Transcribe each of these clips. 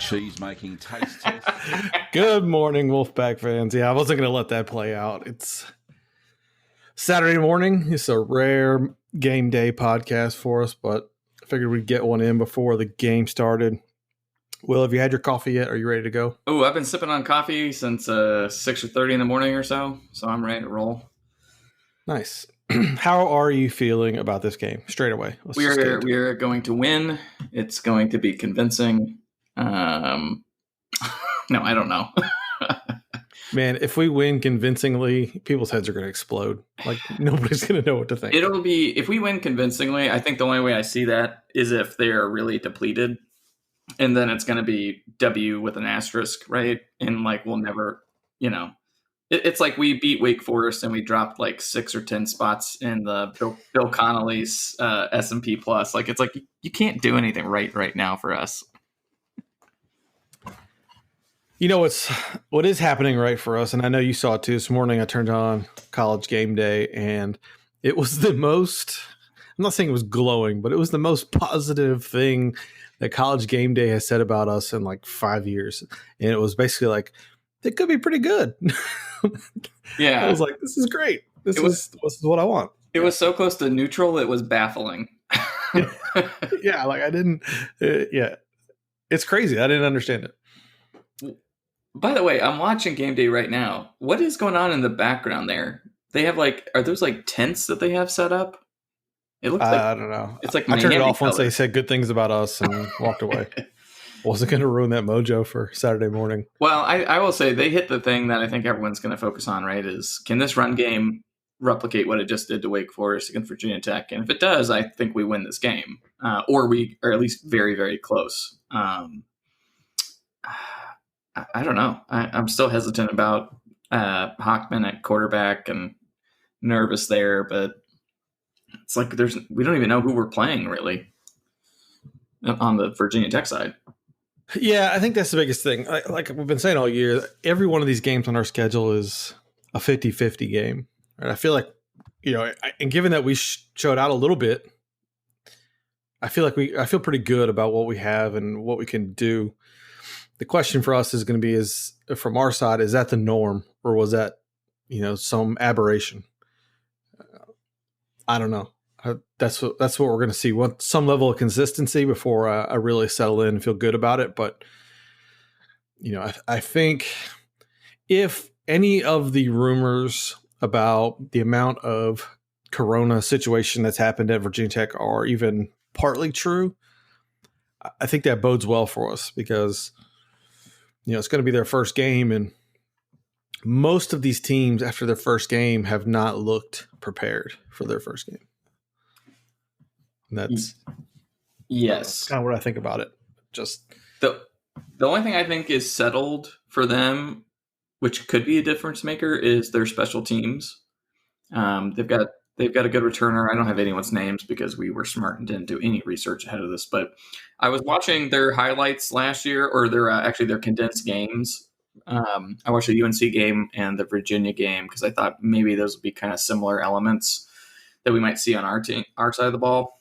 cheese making taste test. Good morning, Wolfpack fans. Yeah, I wasn't going to let that play out. It's Saturday morning. It's a rare game day podcast for us, but I figured we'd get one in before the game started. Will, have you had your coffee yet? Are you ready to go? Oh, I've been sipping on coffee since 6:30 in the morning or so I'm ready to roll. Nice. How are you feeling about this game? Straight away. We are going to win. It's going to be convincing. No, I don't know. Man, if we win convincingly, people's heads are going to explode. Like, nobody's going to know what to think. It'll be, if we win convincingly, I think the only way I see that is if they are really depleted. And then it's going to be W with an asterisk, right? And like, we'll never, it's like we beat Wake Forest and we dropped like 6 or 10 spots in the Bill Connolly's S&P Plus. Like, it's like, you can't do anything right now for us. You know what is happening right for us, and I know you saw it too this morning. I turned on College Game Day, and it was the most, I'm not saying it was glowing, but it was the most positive thing that College Game Day has said about us in like 5 years. And it was basically like, it could be pretty good. Yeah. I was like, this is great. This is what I want. It was so close to neutral, it was baffling. Yeah, like I didn't, it's crazy. I didn't understand it. By the way, I'm watching Game Day right now. What is going on in the background there? They have are those like tents that they have set up? It looks like, I don't know. It's like I turned it off color. once they said good things about us and walked away. Wasn't going to ruin that mojo for Saturday morning. Well, I will say they hit the thing that I think everyone's going to focus on, right? Is can this run game replicate what it just did to Wake Forest against Virginia Tech? And if it does, I think we win this game, or we are at least very, very close. I don't know. I'm still hesitant about Hockman at quarterback and nervous there, but it's like we don't even know who we're playing really on the Virginia Tech side. Yeah, I think that's the biggest thing. Like we've been saying all year, every one of these games on our schedule is a 50-50 game. Right? I feel like, and given that we showed out a little bit, I feel pretty good about what we have and what we can do. The question for us is going to be from our side, is that the norm or was that, some aberration? I don't know. That's what we're going to see. Want some level of consistency before I really settle in and feel good about it. But, I think if any of the rumors about the amount of Corona situation that's happened at Virginia Tech are even partly true, I think that bodes well for us because it's going to be their first game, and most of these teams after their first game have not looked prepared for their first game. And that's kind of what I think about it. Just the only thing I think is settled for them, which could be a difference maker, is their special teams. They've got a good returner. I don't have anyone's names because we were smart and didn't do any research ahead of this. But I was watching their highlights last year, or their condensed games. I watched the UNC game and the Virginia game because I thought maybe those would be kind of similar elements that we might see on our side of the ball.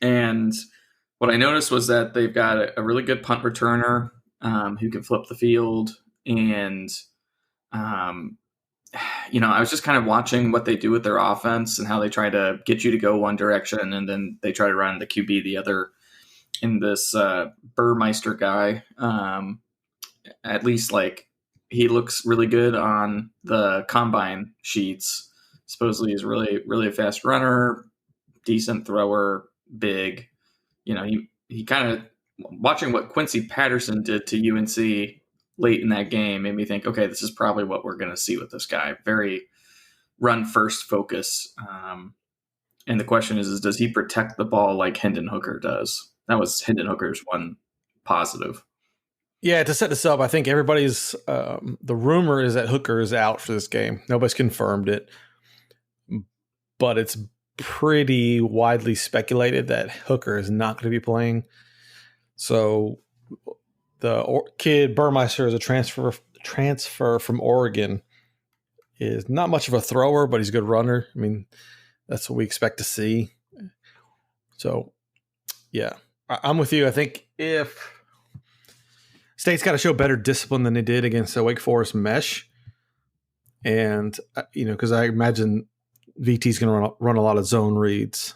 And what I noticed was that they've got a really good punt returner who can flip the field. And I was just kind of watching what they do with their offense and how they try to get you to go one direction and then they try to run the QB the other. In this Burmeister guy, at least he looks really good on the combine sheets. Supposedly he's really, really a fast runner, decent thrower, big. He kind of watching what Quincy Patterson did to UNC late in that game made me think, okay, this is probably what we're going to see with this guy. Very run first focus. And the question is does he protect the ball like Hendon Hooker does? That was Hendon Hooker's one positive. Yeah, to set this up, I think everybody's the rumor is that Hooker is out for this game. Nobody's confirmed it, but it's pretty widely speculated that Hooker is not going to be playing. So the kid Burmeister is a transfer from Oregon. Is not much of a thrower, but he's a good runner. I mean, that's what we expect to see. So, yeah, I'm with you. I think if State's got to show better discipline than they did against the Wake Forest mesh. And, because I imagine VT's going to run a lot of zone reads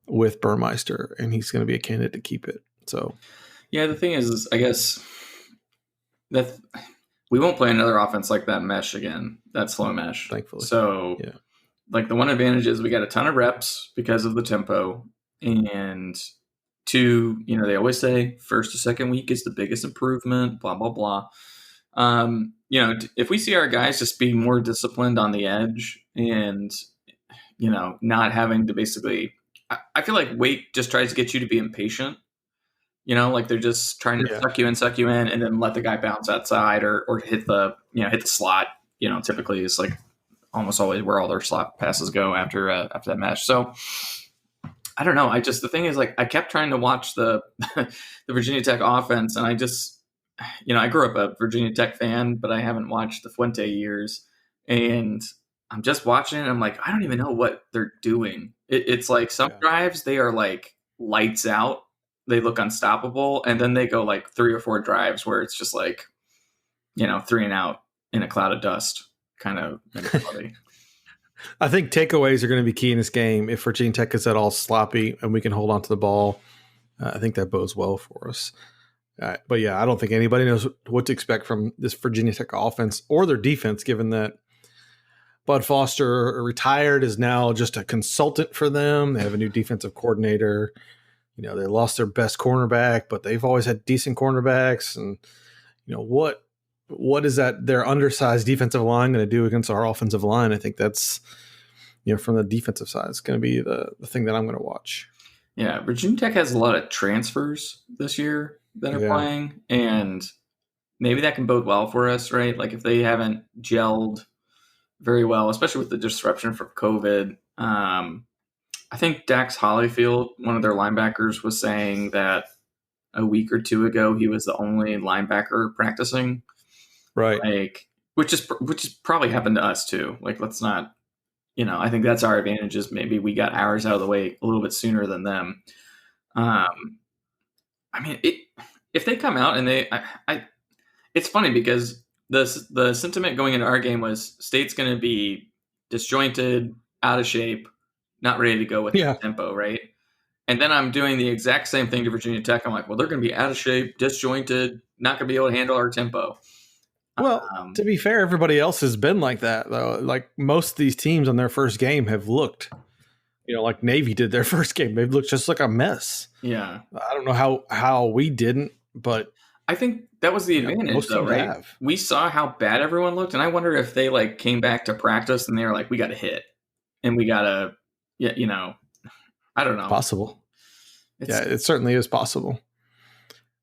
with Burmeister, and he's going to be a candidate to keep it. So, yeah, the thing is I guess that we won't play another offense like that mesh again, that slow mesh. Thankfully. So, like the one advantage is we got a ton of reps because of the tempo, and two, they always say first to second week is the biggest improvement, blah, blah, blah. If we see our guys just be more disciplined on the edge and, not having to basically, I feel like Wake just tries to get you to be impatient, like they're just trying to suck you in and then let the guy bounce outside or hit the slot, typically is like almost always where all their slot passes go after that match. So I don't know. The thing is, like, I kept trying to watch the Virginia Tech offense, and I just, I grew up a Virginia Tech fan, but I haven't watched the Fuente years, and I'm just watching it. And I'm like, I don't even know what they're doing. It's like some drives, they are like lights out. They look unstoppable. And then they go like 3 or 4 drives where it's just like, 3 and out in a cloud of dust kind of mentality. I think takeaways are going to be key in this game. If Virginia Tech is at all sloppy and we can hold on to the ball, I think that bodes well for us. But I don't think anybody knows what to expect from this Virginia Tech offense or their defense, given that Bud Foster retired, is now just a consultant for them. They have a new defensive coordinator. They lost their best cornerback, but they've always had decent cornerbacks. And, what is that their undersized defensive line going to do against our offensive line? I think that's, from the defensive side, it's going to be the thing that I'm going to watch. Yeah, Virginia Tech has a lot of transfers this year that are playing, and maybe that can bode well for us, right? Like if they haven't gelled very well, especially with the disruption from COVID. I think Dax Hollyfield, one of their linebackers, was saying that a week or two ago he was the only linebacker practicing. Right. Like, which is probably happened to us too. Like, let's not, I think that's our advantage is maybe we got ours out of the way a little bit sooner than them. If they come out and it's funny because the sentiment going into our game was State's going to be disjointed, out of shape, not ready to go with the tempo, right? And then I'm doing the exact same thing to Virginia Tech. I'm like, well, they're going to be out of shape, disjointed, not going to be able to handle our tempo. Well, to be fair, everybody else has been like that, though. Like most of these teams on their first game have looked, like Navy did their first game. They've looked just like a mess. Yeah. I don't know how we didn't, but I think that was the advantage, though, right? We saw how bad everyone looked, and I wonder if they like came back to practice and they were like, we got to hit, and we got to, I don't know. Possible. It certainly is possible.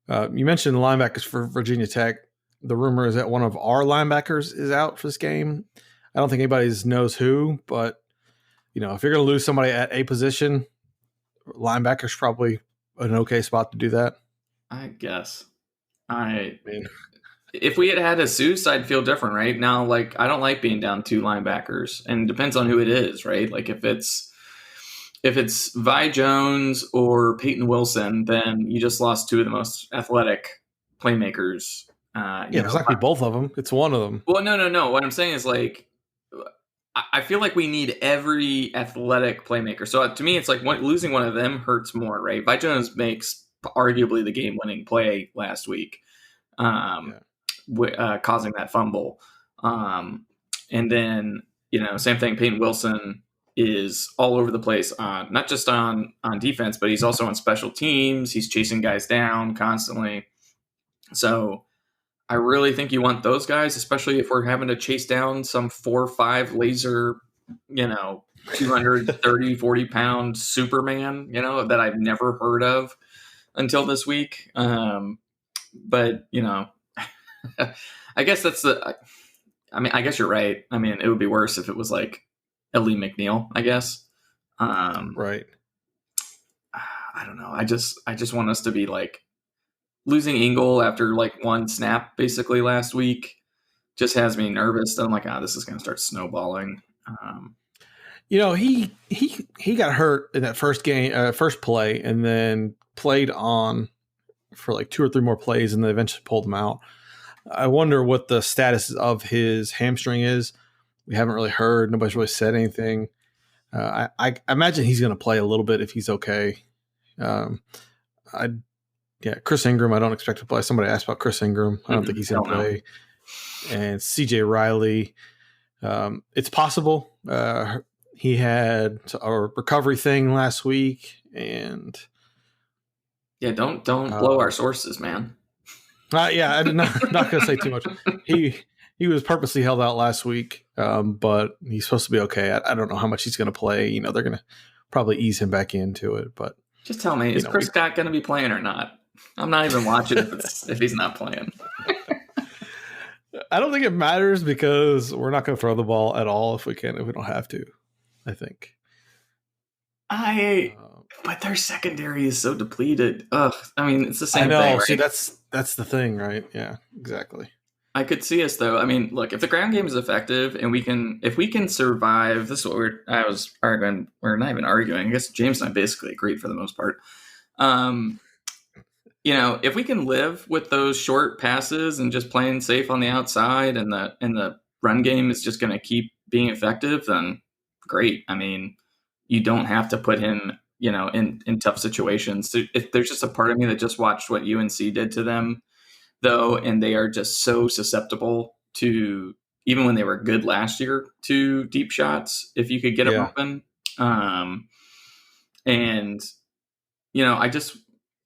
You mentioned the linebackers for Virginia Tech. The rumor is that one of our linebackers is out for this game. I don't think anybody knows who, but if you're going to lose somebody at a position, linebacker's probably an okay spot to do that. I guess. If we had a Seuss, I'd feel different, right? Now, like, I don't like being down 2 linebackers, and it depends on who it is, right? Like, if it's Vi Jones or Peyton Wilson, then you just lost 2 of the most athletic playmakers. It's not going to be both of them. It's one of them. Well, no. What I'm saying is, like, I feel like we need every athletic playmaker. So to me, it's like losing one of them hurts more, right? Vi Jones makes arguably the game-winning play last week, causing that fumble. And then, same thing, Peyton Wilson is all over the place, not just on defense, but he's also on special teams. He's chasing guys down constantly. So I really think you want those guys, especially if we're having to chase down some 4'5" laser, 230, 40-pound Superman, that I've never heard of until this week. But, I guess I guess you're right. I mean, it would be worse if it was like Ellie McNeil, I guess. Right. I don't know. I just want us to be like, losing Ingle after like one snap basically last week just has me nervous. I'm like, this is going to start snowballing. He got hurt in that first game, first play, and then played on for like 2 or 3 more plays, and they eventually pulled him out. I wonder what the status of his hamstring is. We haven't really heard. Nobody's really said anything. I imagine he's going to play a little bit if he's okay. Chris Ingram, I don't expect to play. Somebody asked about Chris Ingram. I don't think he's going to play. And CJ Riley, it's possible. He had a recovery thing last week, and don't blow our sources, man. I'm not going to say too much. He was purposely held out last week, but he's supposed to be okay. I don't know how much he's going to play. They're going to probably ease him back into it. But just tell me, is Chris Scott going to be playing or not? I'm not even watching if he's not playing. I don't think it matters because we're not going to throw the ball at all if we don't have to. I think. But their secondary is so depleted. Ugh, I mean, it's the same thing. Right? See, that's the thing, right? Yeah, exactly. I could see us though. I mean, look, if the ground game is effective and if we can survive, this is what I was arguing. We're not even arguing. I guess James and I basically agreed for the most part. If we can live with those short passes and just playing safe on the outside, and the run game is just going to keep being effective, then great. I mean, you don't have to put him, in tough situations. So if there's just a part of me that just watched what UNC did to them, though, and they are just so susceptible to, even when they were good last year, to deep shots if you could get them open.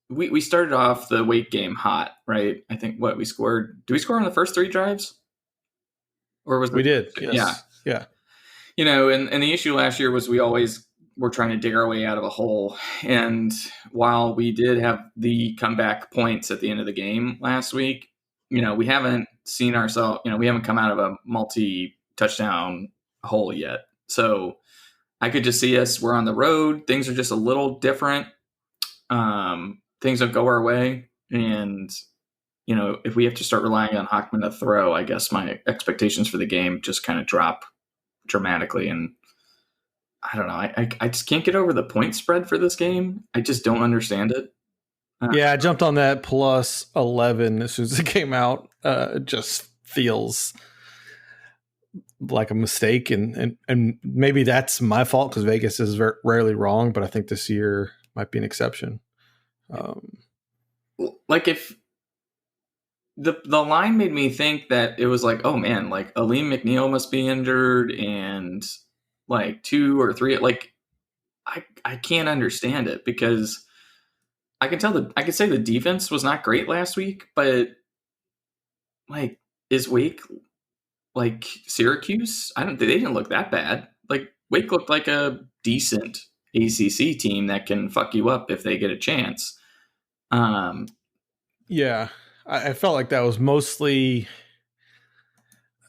We started off the Wake game hot, right? I think we scored. Did we score on the first 3 drives? Or was we did? Yes. Yeah. And the issue last year was we always were trying to dig our way out of a hole. And while we did have the comeback points at the end of the game last week, we haven't seen ourselves. We haven't come out of a multi-touchdown hole yet. So I could just see us. We're on the road. Things are just a little different. Things don't go our way, and if we have to start relying on Hockman to throw, I guess my expectations for the game just kind of drop dramatically. And I don't know. I just can't get over the point spread for this game. I just don't understand it. I jumped on that plus 11 as soon as it came out. It just feels like a mistake, and maybe that's my fault because Vegas is rarely wrong, but I think this year might be an exception. Like if the line made me think that it was like, oh man, like Aleem McNeil must be injured, and like 2 or 3, like I can't understand it because I could say the defense was not great last week, but like, is Wake like Syracuse? They didn't look that bad. Like Wake looked like a decent ACC team that can fuck you up if they get a chance. I felt like that was mostly.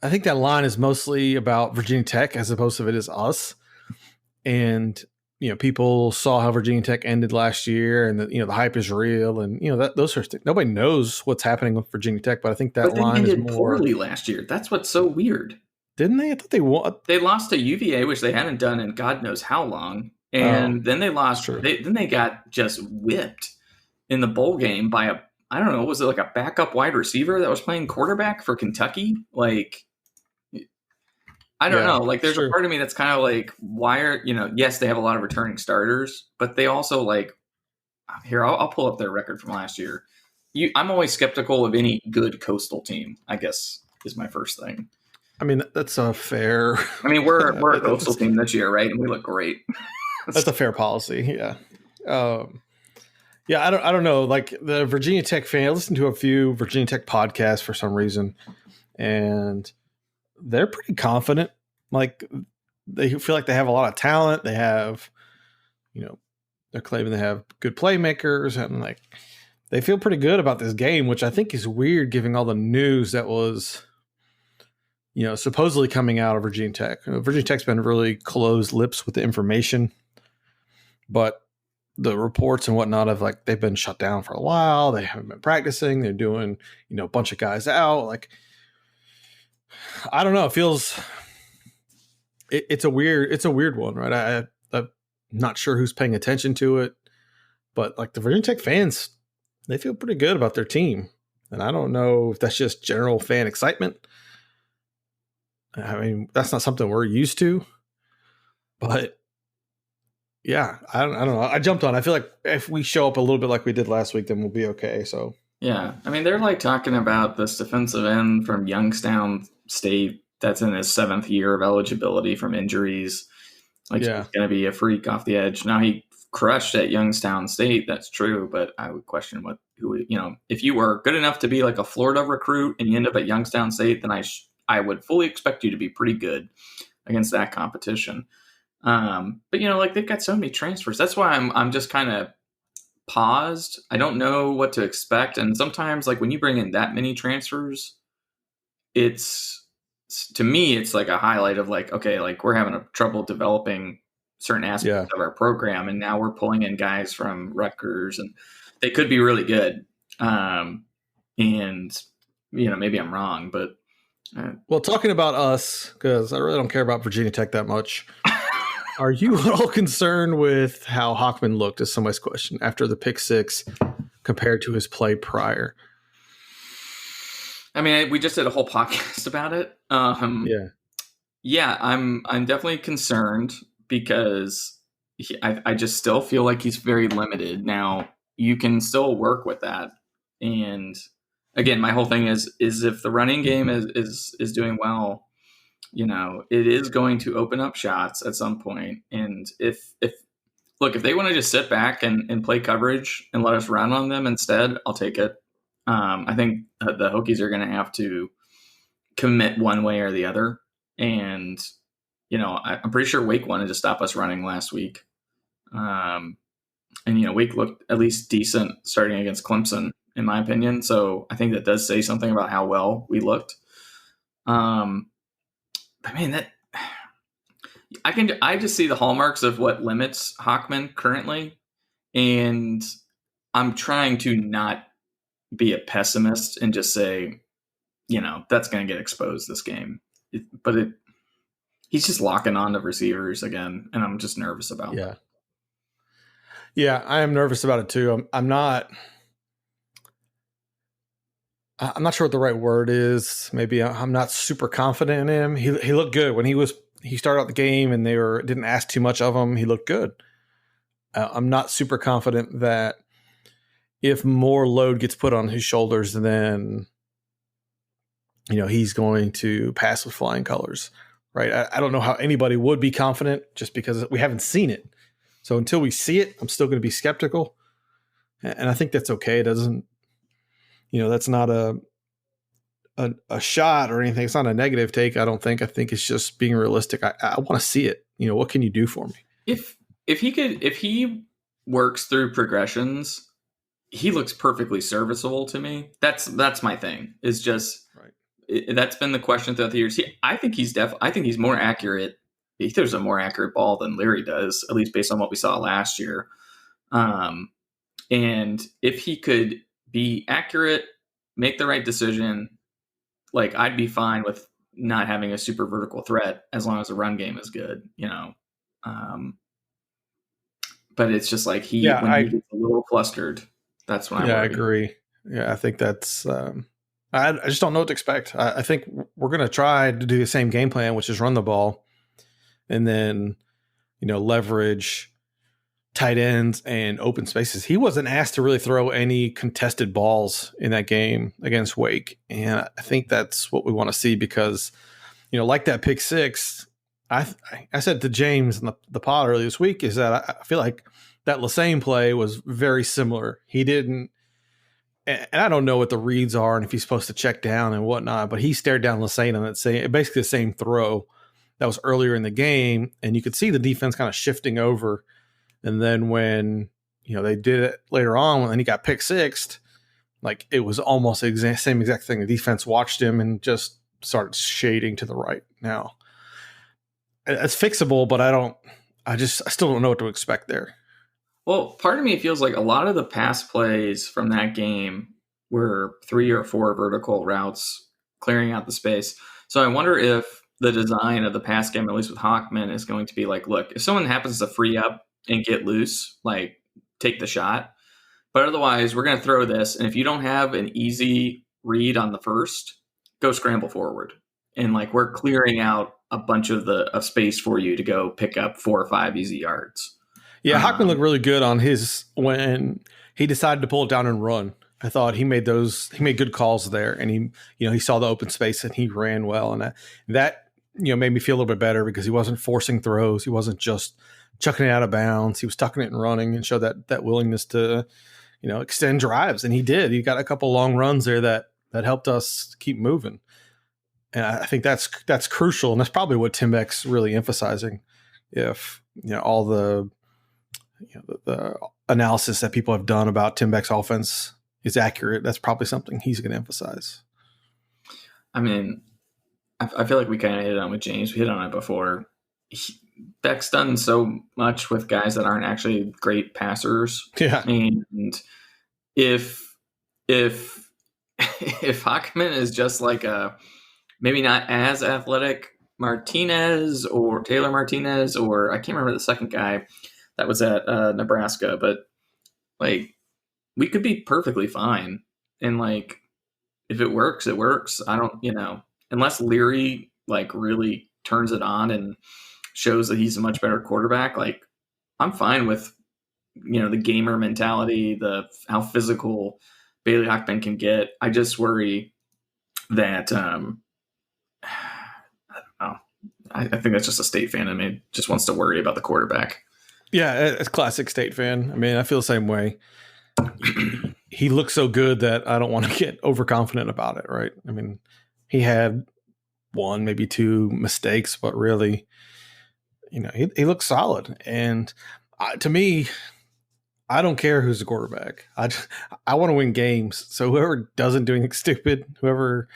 I think that line is mostly about Virginia Tech as opposed to it is us. And people saw how Virginia Tech ended last year, and the hype is real, and those sorts of things. Nobody knows what's happening with Virginia Tech, but I think that line is more poorly last year. That's what's so weird. Didn't they? I thought they won. They lost to UVA, which they hadn't done in God knows how long, and then they lost. Then they got just whipped in the bowl game by I don't know, was it like a backup wide receiver that was playing quarterback for Kentucky? Like, I don't know. Like, there's a part of me that's kind of like, why are, yes, they have a lot of returning starters, but they also like, here, I'll pull up their record from last year. I'm always skeptical of any good Coastal team, I guess, is my first thing. I mean, that's a fair. I mean, we're a Coastal team this year, right? And we look great. That's a fair policy. Yeah. I don't know. Like the Virginia Tech fan, I listened to a few Virginia Tech podcasts for some reason, and they're pretty confident. Like they feel like they have a lot of talent. They have, they're claiming they have good playmakers, and like they feel pretty good about this game, which I think is weird given all the news that was, supposedly coming out of Virginia Tech. Virginia Tech's been really closed lips with the information, but the reports and whatnot of like they've been shut down for a while. They haven't been practicing. They're doing, a bunch of guys out. Like, I don't know. It feels it's a weird one, right? I'm not sure who's paying attention to it, but like the Virginia Tech fans they feel pretty good about their team. And I don't know if that's just general fan excitement. I mean, that's not something we're used to. But yeah, I don't know. I jumped on. I feel like if we show up a little bit like we did last week, then we'll be okay. So Yeah, I mean, they're like talking about this defensive end from Youngstown State that's in his 7th year of eligibility from injuries. Like, yeah, he's going to be a freak off the edge. Now, he crushed at Youngstown State, that's true, but I would question if you were good enough to be like a Florida recruit and you end up at Youngstown State, then I would fully expect you to be pretty good against that competition. But like, they've got so many transfers. That's why I'm just kind of paused. I don't know what to expect. And sometimes, like, when you bring in that many transfers, to me, it's like a highlight of like, okay, like, we're having a trouble developing certain aspects of our program. And now we're pulling in guys from Rutgers and they could be really good. And maybe I'm wrong, but. Well, talking about us, because I really don't care about Virginia Tech that much. Are you at all concerned with how Hockman looked, is somebody's question, after the pick six compared to his play prior? I mean, we just did a whole podcast about it. Yeah, I'm definitely concerned because I just still feel like he's very limited. Now, you can still work with that. And again, my whole thing is if the running game is doing well, it is going to open up shots at some point. And if they want to just sit back and play coverage and let us run on them instead, I'll take it. I think the Hokies are going to have to commit one way or the other. And, I'm pretty sure Wake wanted to stop us running last week. And, Wake looked at least decent starting against Clemson, in my opinion. So I think that does say something about how well we looked. But man, I just see the hallmarks of what limits Hockman currently. And I'm trying to not be a pessimist and just say, that's going to get exposed this game. He's just locking on to receivers again, and I'm just nervous about that. Yeah, I am nervous about it too. I'm not sure what the right word is. Maybe I'm not super confident in him. He looked good when he started out the game and didn't ask too much of him. He looked good. I'm not super confident that if more load gets put on his shoulders, then he's going to pass with flying colors. Right. I don't know how anybody would be confident just because we haven't seen it. So until we see it, I'm still going to be skeptical. And I think that's okay. It doesn't, that's not a shot or anything. It's not a negative take. I don't think. I think it's just being realistic. I want to see it. What can you do for me? If he works through progressions, he looks perfectly serviceable to me. That's my thing. Is just right. That's been the question throughout the years. I think he's more accurate. He throws a more accurate ball than Leary does, at least based on what we saw last year. And if he could be accurate, make the right decision, like, I'd be fine with not having a super vertical threat as long as the run game is good, but it's just like he gets a little flustered. That's when I agree. Yeah, I think that's I just don't know what to expect. I think we're going to try to do the same game plan, which is run the ball and then, leverage tight ends and open spaces. He wasn't asked to really throw any contested balls in that game against Wake. And I think that's what we want to see because, like that pick six, I said to James in the pod earlier this week is that I feel like that Lesane play was very similar. He didn't, and I don't know what the reads are and if he's supposed to check down and whatnot, but he stared down Lesane on that basically the same throw that was earlier in the game. And you could see the defense kind of shifting over. And then when, they did it later on, when he got pick sixed, like it was almost the same exact thing. The defense watched him and just started shading to the right. Now it's fixable, but I still don't know what to expect there. Well, part of me feels like a lot of the pass plays from that game were 3 or 4 vertical routes clearing out the space. So I wonder if the design of the pass game, at least with Hockman, is going to be like, look, if someone happens to free up and get loose, like, take the shot. But otherwise, we're going to throw this. And if you don't have an easy read on the first, go scramble forward. And like we're clearing out a bunch of space for you to go pick up 4 or 5 easy yards. Yeah, Hockman looked really good on his when he decided to pull it down and run. I thought he made good calls there, and he saw the open space and he ran well, and that made me feel a little bit better because he wasn't forcing throws, he wasn't just chucking it out of bounds, he was tucking it and running, and showed that willingness to extend drives, and he did. He got a couple long runs there that helped us keep moving, and I think that's crucial, and that's probably what Tim Beck's really emphasizing. If all the analysis that people have done about Tim Beck's offense is accurate, that's probably something he's going to emphasize. I mean, I feel like we kind of hit on with James. We hit on it before. Beck's done so much with guys that aren't actually great passers. Yeah. And if Hockman is just like a maybe not as athletic Martinez or Taylor Martinez, or I can't remember the second guy that was at Nebraska, but like we could be perfectly fine. And like if it works, it works. I don't, unless Leary like really turns it on and shows that he's a much better quarterback, like I'm fine with the gamer mentality, how physical Bailey Hockman can get. I just worry that I don't know. I think that's just a State fan. I mean, just wants to worry about the quarterback. Yeah, it's classic State fan. I mean, I feel the same way. He looks so good that I don't want to get overconfident about it, right? I mean, he had 1, maybe 2 mistakes, but really, he looks solid. And to me, I don't care who's the quarterback. I want to win games. So whoever doesn't do anything stupid, whoever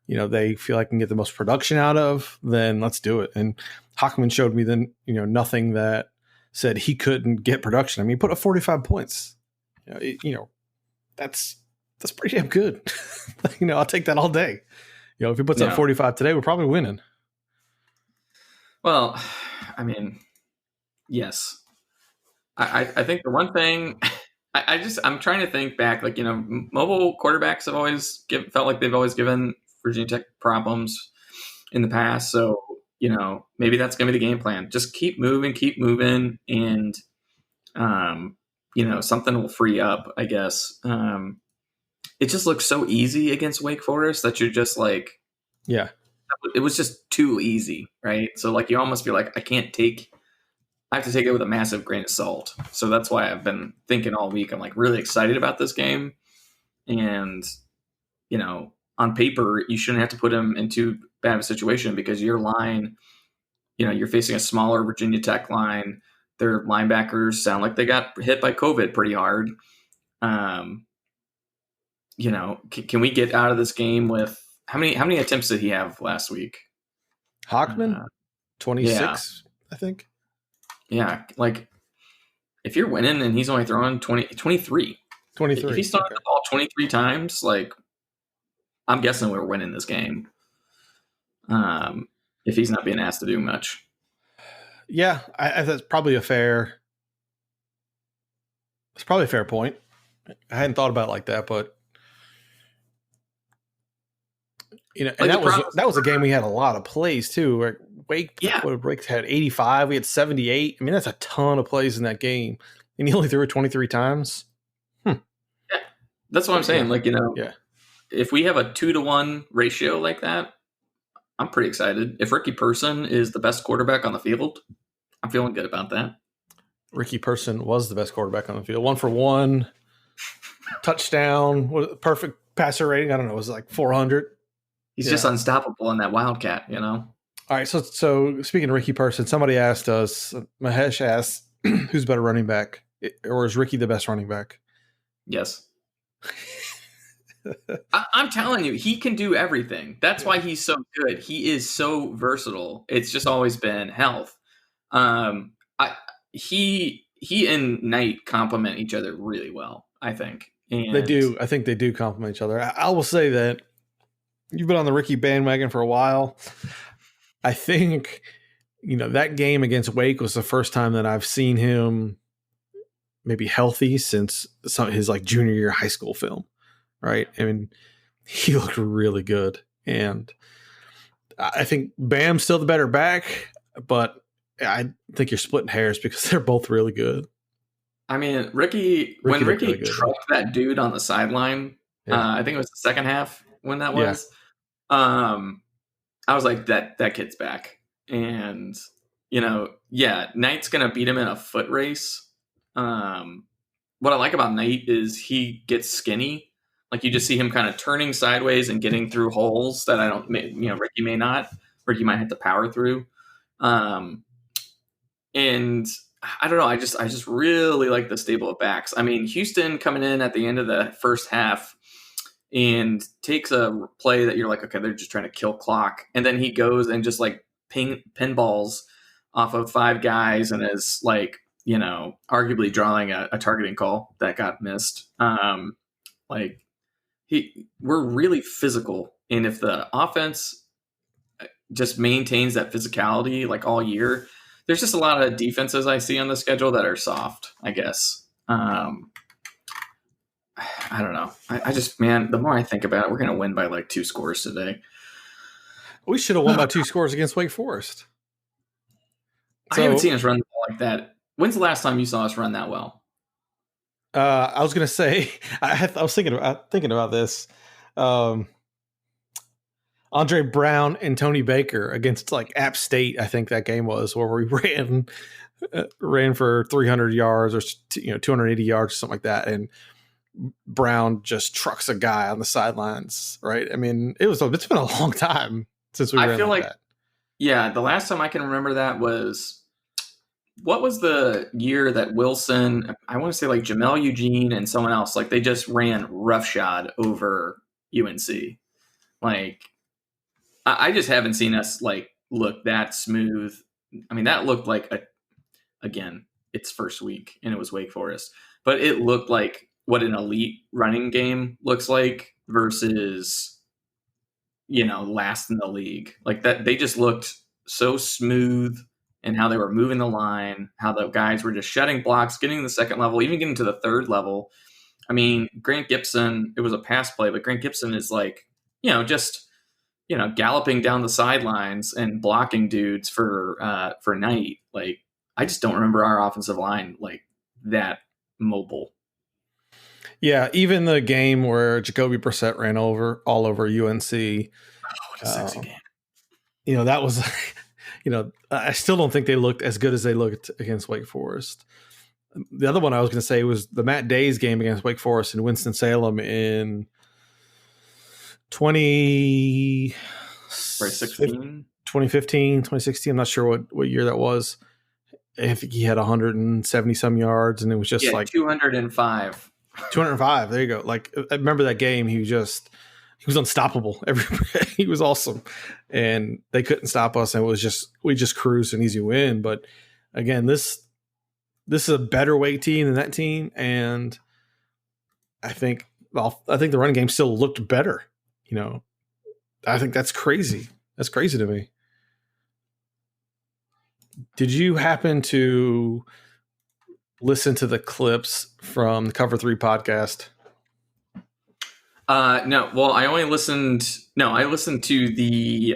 they feel like can get the most production out of, then let's do it. And Hockman showed me then nothing that said he couldn't get production. I mean, he put up 45 points. That's pretty damn good. I'll take that all day. If he puts up 45 today, we're probably winning. Well, I mean, yes. I think the one thing I'm trying to think back, like, mobile quarterbacks have always felt like they've always given Virginia Tech problems in the past. So, maybe that's going to be the game plan. Just keep moving, and, something will free up, I guess. It just looks so easy against Wake Forest that you're just like, yeah, it was just too easy, right? So like you almost feel like I have to take it with a massive grain of salt. So that's why I've been thinking all week. I'm like really excited about this game, and on paper you shouldn't have to put him in too bad of a situation because your line, you're facing a smaller Virginia Tech line. Their linebackers sound like they got hit by COVID pretty hard. Can we get out of this game with how many attempts did he have last week? Hockman, 26, I think. Yeah, like if you're winning and he's only throwing 23. If he's throwing the ball 23 times, like I'm guessing we're winning this game. If he's not being asked to do much. Yeah, that's probably a fair. It's probably a fair point. I hadn't thought about it like that, but and that was a game we had a lot of plays too. Right? Wake had 85, we had 78. I mean, that's a ton of plays in that game, and he only threw it 23 times. Yeah, that's what I'm saying. Like if we have a 2-to-1 ratio like that, I'm pretty excited. If Ricky Person is the best quarterback on the field, I'm feeling good about that. Ricky Person was the best quarterback on the field. 1 for 1, touchdown, perfect passer rating. I don't know, it was like 400. He's just unstoppable in that Wildcat, All right, so speaking of Ricky Person, somebody asked us, Mahesh asked, who's better running back, or is Ricky the best running back? Yes. I'm telling you, he can do everything. That's why he's so good. He is so versatile. It's just always been health. He and Knight complement each other really well, I think. And they do. I think they do complement each other. I will say that you've been on the Ricky bandwagon for a while. I think, that game against Wake was the first time that I've seen him maybe healthy since his like junior year high school film, right? I mean, he looked really good, and I think Bam's still the better back, but I think you're splitting hairs because they're both really good. I mean, Ricky when Ricky really trucked that dude on the sideline, I think it was the second half when that was. I was like, that kid's back, and Knight's gonna beat him in a foot race. What I like about Knight is he gets skinny. Like you just see him kind of turning sideways and getting through holes that Ricky may not. Ricky might have to power through. And I don't know. I just really like the stable of backs. I mean, Houston coming in at the end of the first half and takes a play that you're like, okay, they're just trying to kill clock. And then he goes and just like pinballs off of 5 guys and is like, arguably drawing a targeting call that got missed. We're really physical. And if the offense just maintains that physicality like all year, there's just a lot of defenses I see on the schedule that are soft, I guess. I don't know. I just, man, the more I think about it, we're going to win by like 2 scores today. We should have won by 2 scores against Wake Forest. I haven't seen us run like that. When's the last time you saw us run that well? I was going to say, I was thinking about this. Andre Brown and Tony Baker against like App State, I think that game was, where we ran for 300 yards or 280 yards or something like that, and Brown just trucks a guy on the sidelines, right? I mean, it's been a long time since we ran that. Yeah, the last time I can remember that was, what was the year that Wilson, I want to say like Jamel Eugene and someone else, like they just ran roughshod over UNC. Like, I just haven't seen us like look that smooth. I mean, that looked like again, it's first week and it was Wake Forest, but it looked like what an elite running game looks like versus, last in the league. Like that, they just looked so smooth and how they were moving the line, how the guys were just shutting blocks, getting to the second level, even getting to the third level. I mean, Grant Gibson, it was a pass play, but Grant Gibson is like, galloping down the sidelines and blocking dudes for Knight. Like, I just don't remember our offensive line like that mobile. Yeah, even the game where Jacoby Brissett ran all over UNC. Oh, what a sexy game. That was, I still don't think they looked as good as they looked against Wake Forest. The other one I was going to say was the Matt Days game against Wake Forest in Winston-Salem in 2015, 2016. I'm not sure what year that was. I think he had 170 some yards, and it was just like 205. 205. There you go. Like, I remember that game. He was unstoppable. He was awesome, and they couldn't stop us. And we just cruised an easy win. But again, this is a better Wake team than that team, and I think the running game still looked better. I think that's crazy. That's crazy to me. Did you happen to listen to the clips from the Cover 3 podcast? No. Well, I listened to the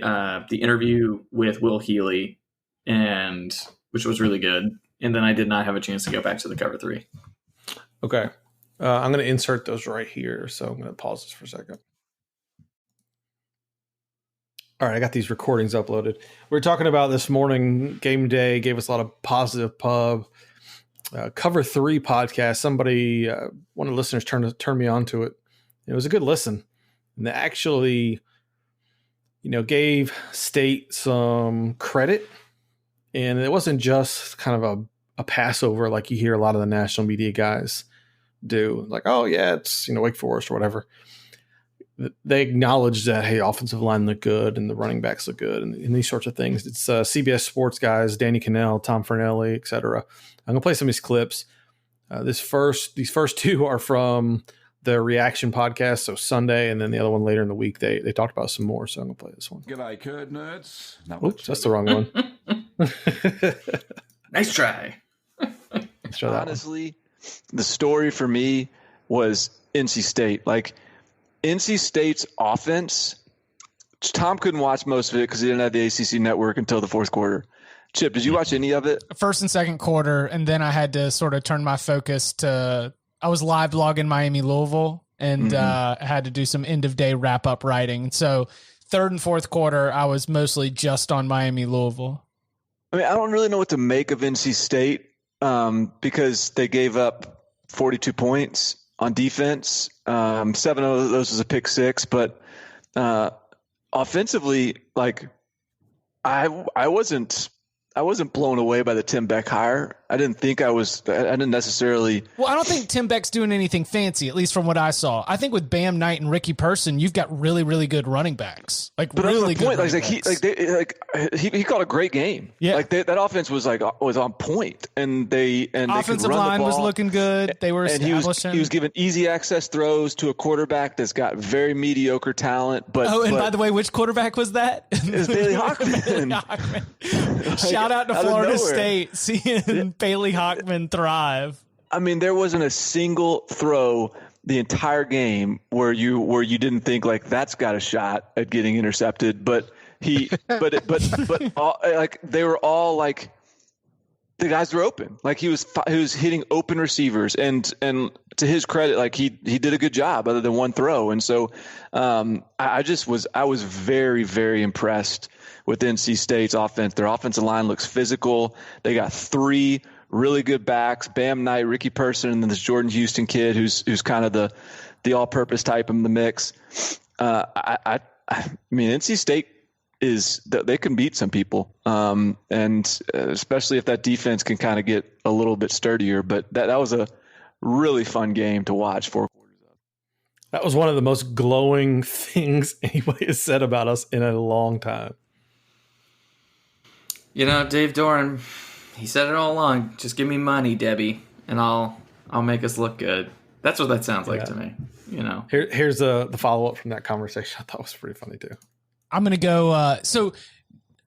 interview with Will Healy, which was really good. And then I did not have a chance to go back to the Cover 3. Okay. I'm going to insert those right here. So I'm going to pause this for a second. All right, I got these recordings uploaded. We were talking about this morning, game day, gave us a lot of positive pub. Cover 3 podcast, somebody, one of the listeners turned me on to it. It was a good listen. And they actually, gave State some credit. And it wasn't just kind of a passover like you hear a lot of the national media guys do. Like, oh, yeah, it's, Wake Forest or whatever. They acknowledge that, hey, offensive line look good and the running backs look good and these sorts of things. It's CBS Sports guys, Danny Cannell, Tom Fernelli, etc. I'm going to play some of these clips. These first 2 are from the Reaction podcast, so Sunday, and then the other one later in the week, they talked about some more, so I'm going to play this one. G'day, Curd Nerds. Oops, that's the wrong one. Nice try. Honestly, the story for me was NC State. Like, NC State's offense, Tom couldn't watch most of it because he didn't have the ACC network until the fourth quarter. Chip, did you watch any of it? First and second quarter, and then I had to sort of turn my focus to – I was live blogging Miami-Louisville and had to do some end-of-day wrap-up writing. So third and fourth quarter, I was mostly just on Miami-Louisville. I mean, I don't really know what to make of NC State because they gave up 42 points on defense. 7 of those was a pick six, but offensively, like I wasn't blown away by the Tim Beck hire. I didn't necessarily. Well, I don't think Tim Beck's doing anything fancy, at least from what I saw. I think with Bam Knight and Ricky Person, you've got really, really good running backs. Like, but really good. He called a great game. Yeah, that offense was on point, and offensive line was looking good. They were establishing. He was given easy access throws to a quarterback that's got very mediocre talent. But by the way, which quarterback was that? It was Bailey Hockman. Shout out to Florida State, seeing Bailey Hockman thrive. I mean, there wasn't a single throw the entire game where you didn't think like that's got a shot at getting intercepted, but all, like they were all like the guys were open. Like he was hitting open receivers, and to his credit, like he did a good job other than one throw. And so I was very, very impressed with NC State's offense. Their offensive line looks physical. They got 3 really good backs: Bam Knight, Ricky Person, and then this Jordan Houston kid who's kind of the all-purpose type in the mix. I mean, NC State they can beat some people, and especially if that defense can kind of get a little bit sturdier. But that was a really fun game to watch 4 quarters of. That was one of the most glowing things anybody has said about us in a long time. You know, Dave Doran, he said it all along. Just give me money, Debbie, and I'll make us look good. That's what that sounds like to me. You know. Here's the follow up from that conversation. I thought was pretty funny too. I'm gonna go. So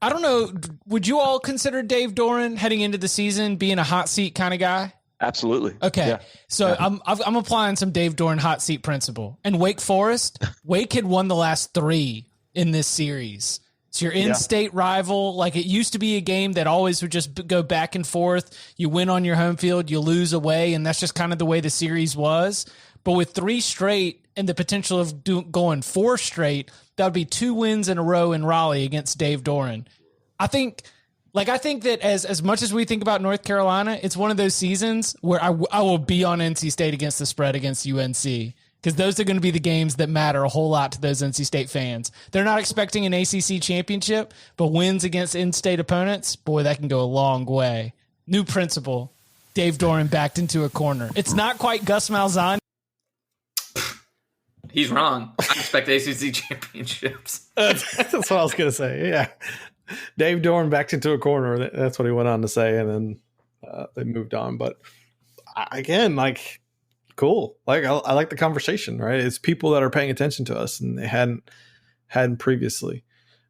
I don't know. Would you all consider Dave Doran heading into the season being a hot seat kind of guy? Absolutely. Okay. Yeah. So yeah. I'm applying some Dave Doran hot seat principle. And Wake Forest, Wake had won the last 3 in this series. So your in-state rival, like it used to be a game that always would just go back and forth. You win on your home field, you lose away, and that's just kind of the way the series was. But with 3 straight and the potential of going 4 straight, that would be 2 wins in a row in Raleigh against Dave Doran. I think that as much as we think about North Carolina, it's one of those seasons where I will be on NC State against the spread against UNC. Because those are going to be the games that matter a whole lot to those NC State fans. They're not expecting an ACC championship, but wins against in-state opponents, boy, that can go a long way. New principle, Dave Doran backed into a corner. It's not quite Gus Malzahn. He's wrong. I expect ACC championships. That's what I was going to say, yeah. Dave Doran backed into a corner. That's what he went on to say, and then they moved on. But again, like... cool. Like I like the conversation, right? It's people that are paying attention to us and they hadn't previously.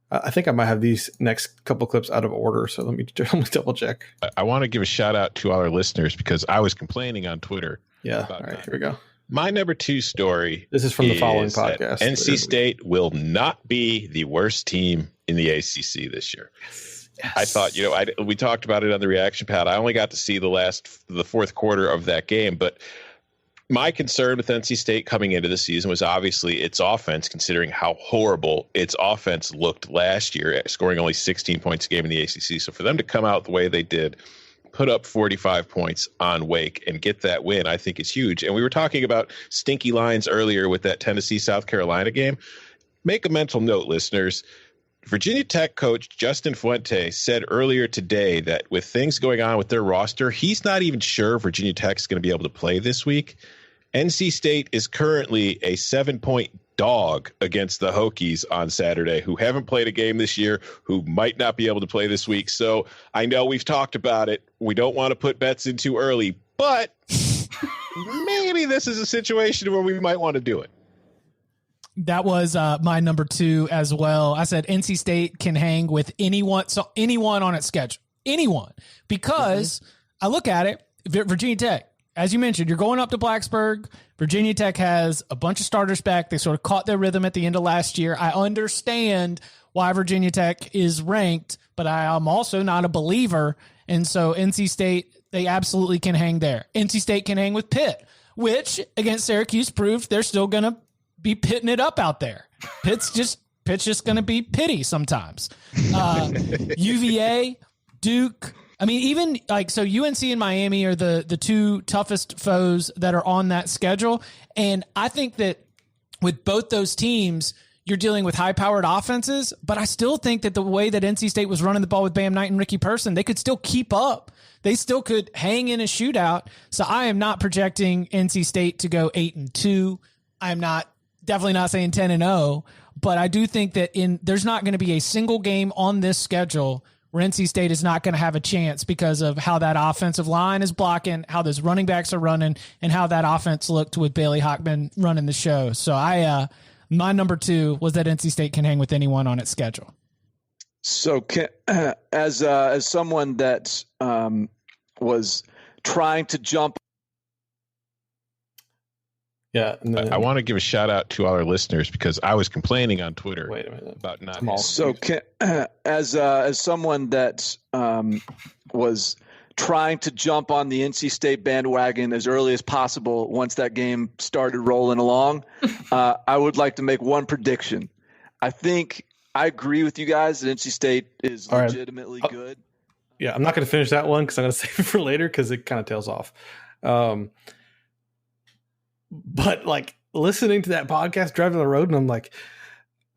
I think I might have these next couple clips out of order, so let me double check. I want to give a shout out to all our listeners because I was complaining on Twitter. Yeah. All right, here we go. My number 2 story. This is from the following podcast. NC State will not be the worst team in the ACC this year. Yes. I thought, we talked about it on the reaction pad. I only got to see the fourth quarter of that game, but my concern with NC State coming into the season was obviously its offense, considering how horrible its offense looked last year, scoring only 16 points a game in the ACC. So for them to come out the way they did, put up 45 points on Wake and get that win, I think is huge. And we were talking about stinky lines earlier with that Tennessee-South Carolina game. Make a mental note, listeners. Virginia Tech coach Justin Fuente said earlier today that with things going on with their roster, he's not even sure Virginia Tech is going to be able to play this week. NC State is currently a 7-point dog against the Hokies on Saturday, who haven't played a game this year, who might not be able to play this week. So I know we've talked about it. We don't want to put bets in too early, but maybe this is a situation where we might want to do it. That was my number 2 as well. I said NC State can hang with anyone on its schedule. Anyone. Because I look at it, Virginia Tech, as you mentioned, you're going up to Blacksburg. Virginia Tech has a bunch of starters back. They sort of caught their rhythm at the end of last year. I understand why Virginia Tech is ranked, but I am also not a believer. And so NC State, they absolutely can hang there. NC State can hang with Pitt, which against Syracuse proved they're still going to be pitting it up out there. Pitt's just going to be pitty sometimes. UVA, Duke. I mean, even like, so UNC and Miami are the two toughest foes that are on that schedule. And I think that with both those teams, you're dealing with high-powered offenses, but I still think that the way that NC State was running the ball with Bam Knight and Ricky Person, they could still keep up. They still could hang in a shootout. So I am not projecting NC State to go 8-2. I'm definitely not saying 10-0, but I do think that there's not going to be a single game on this schedule where NC State is not going to have a chance because of how that offensive line is blocking, how those running backs are running, and how that offense looked with Bailey Hockman running the show. So my number 2 was that NC State can hang with anyone on its schedule. So as someone that was trying to jump. Yeah. I want to give a shout out to all our listeners because I was complaining on Twitter about not. So as someone that was trying to jump on the NC State bandwagon as early as possible once that game started rolling along, I would like to make one prediction. I think I agree with you guys that NC State is legitimately good. Yeah, I'm not going to finish that one because I'm going to save it for later because it kind of tails off. But like listening to that podcast, driving on the road, and I'm like,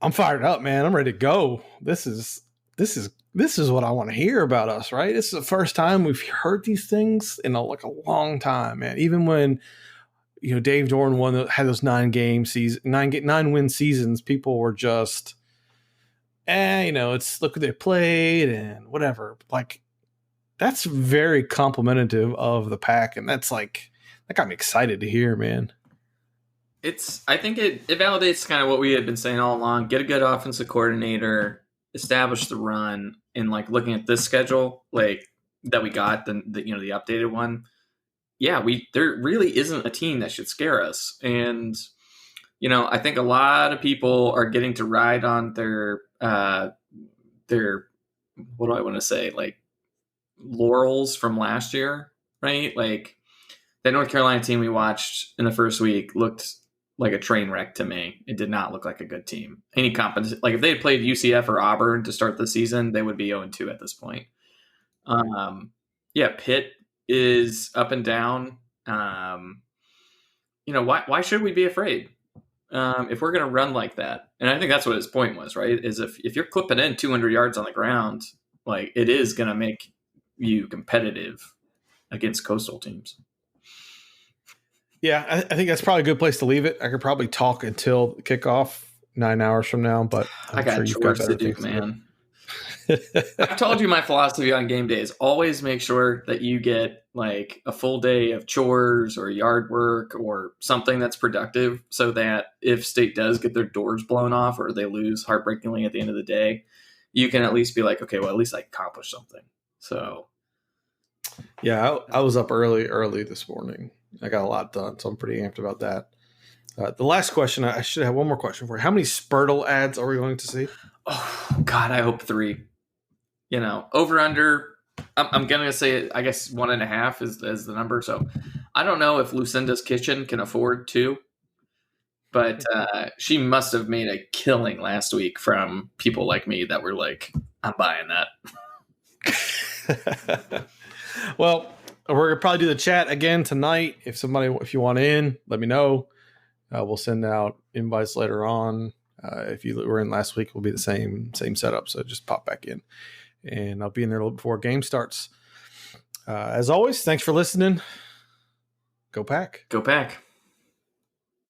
I'm fired up, man. I'm ready to go. This is what I want to hear about us, right? This is the first time we've heard these things in a long time, man. Even when, Dave Doeren had those 9-win seasons, people were just, it's look what they played and whatever. Like, that's very complimentary of the Pack, and that got me excited to hear, man. I think it validates kind of what we had been saying all along. Get a good offensive coordinator, establish the run, and looking at this schedule, that we got the updated one. Yeah, there really isn't a team that should scare us. And, I think a lot of people are getting to ride on their what do I want to say? Laurels from last year, right? That North Carolina team we watched in the first week looked like a train wreck to me. It did not look like a good team. Any competence, if they had played UCF or Auburn to start the season, they would be 0-2 at this point. Pitt is up and down. Why should we be afraid? If we're going to run like that? And I think that's what his point was, right? Is if you're clipping in 200 yards on the ground, it is going to make you competitive against coastal teams. Yeah, I think that's probably a good place to leave it. I could probably talk until kickoff 9 hours from now, but I got chores to do, man. I've told you my philosophy on game day is always make sure that you get a full day of chores or yard work or something that's productive so that if State does get their doors blown off or they lose heartbreakingly at the end of the day, you can at least be okay, well, at least I accomplished something. So, yeah, I was up early this morning. I got a lot done, so I'm pretty amped about that. The last question, I should have one more question for you. How many Spurtle ads are we going to see? Oh, God, I hope 3. Over under, I'm going to say, I guess 1.5 is the number. So I don't know if Lucinda's Kitchen can afford 2, but she must have made a killing last week from people like me that were I'm buying that. Well, we're going to probably do the chat again tonight. If you want in, let me know. We'll send out invites later on. If you were in last week, it will be the same setup. So just pop back in. And I'll be in there a little before game starts. As always, thanks for listening. Go Pack. Go Pack.